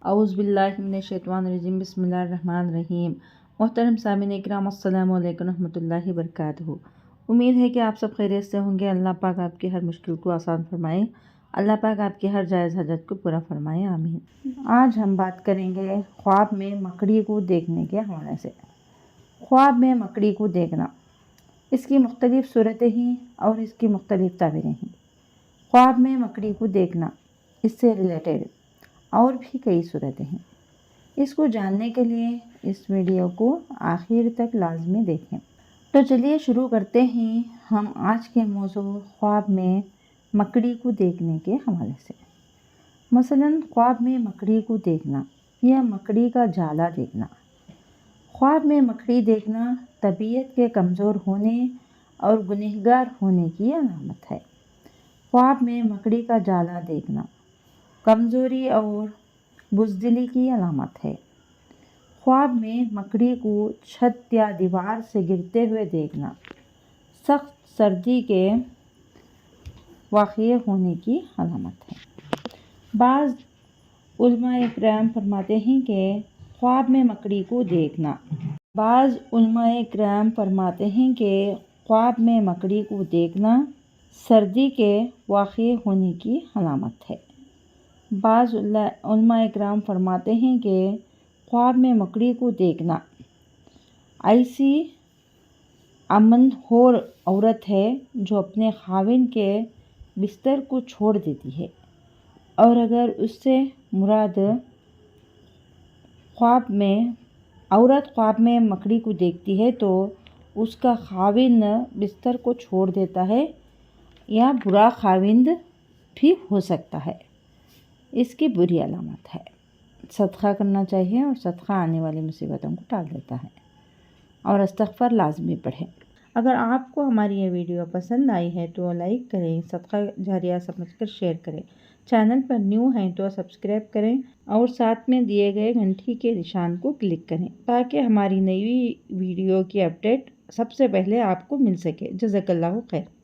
اعوذ باللہ من الشیطان الرجیم، بسم اللہ الرحمن الرحیم۔ محترم سامعین اکرام، السلام علیکم ورحمۃ اللہ وبرکاتہ۔ امید ہے کہ آپ سب خیریت سے ہوں گے۔ اللہ پاک آپ کی ہر مشکل کو آسان فرمائے، اللہ پاک آپ کی ہر جائز حاجت کو پورا فرمائے، آمین۔ آج ہم بات کریں گے خواب میں مکڑی کو دیکھنے کے حوالے سے۔ خواب میں مکڑی کو دیکھنا، اس کی مختلف صورتیں ہیں اور اس کی مختلف تعبیریں ہیں۔ خواب میں مکڑی کو دیکھنا، اس سے ریلیٹڈ اور بھی کئی صورتیں ہیں۔ اس کو جاننے کے لیے اس ویڈیو کو آخر تک لازمی دیکھیں۔ تو چلیے شروع کرتے ہیں ہم آج کے موضوع خواب میں مکڑی کو دیکھنے کے حوالے سے۔ مثلاً خواب میں مکڑی کو دیکھنا یا مکڑی کا جالا دیکھنا۔ خواب میں مکڑی دیکھنا طبیعت کے کمزور ہونے اور گنہگار ہونے کی علامت ہے۔ خواب میں مکڑی کا جالا دیکھنا کمزوری اور بزدلی کی علامت ہے۔ خواب میں مکڑی کو چھت یا دیوار سے گرتے ہوئے دیکھنا سخت سردی کے واقع ہونے کی علامت ہے۔ بعض علماء کرام فرماتے ہیں کہ خواب میں مکڑی کو دیکھنا سردی کے واقع ہونے کی علامت ہے۔ بعض علماء کرام فرماتے ہیں کہ خواب میں مکڑی کو دیکھنا ایسی امنہور عورت ہے جو اپنے خاوند کے بستر کو چھوڑ دیتی ہے، اور اگر اس سے مراد خواب میں مکڑی کو دیکھتی ہے تو اس کا خاوند بستر کو چھوڑ دیتا ہے یا برا خاوند بھی ہو سکتا ہے، اس کی بری علامت ہے۔ صدقہ کرنا چاہیے اور صدقہ آنے والی مصیبتوں کو ٹال دیتا ہے، اور استغفار لازمی پڑھیں۔ اگر آپ کو ہماری یہ ویڈیو پسند آئی ہے تو لائک کریں، صدقہ جاریہ سمجھ کر شیئر کریں، چینل پر نیو ہیں تو سبسکرائب کریں اور ساتھ میں دیے گئے گھنٹی کے نشان کو کلک کریں تاکہ ہماری نئی ویڈیو کی اپڈیٹ سب سے پہلے آپ کو مل سکے۔ جزاک اللہ خیر۔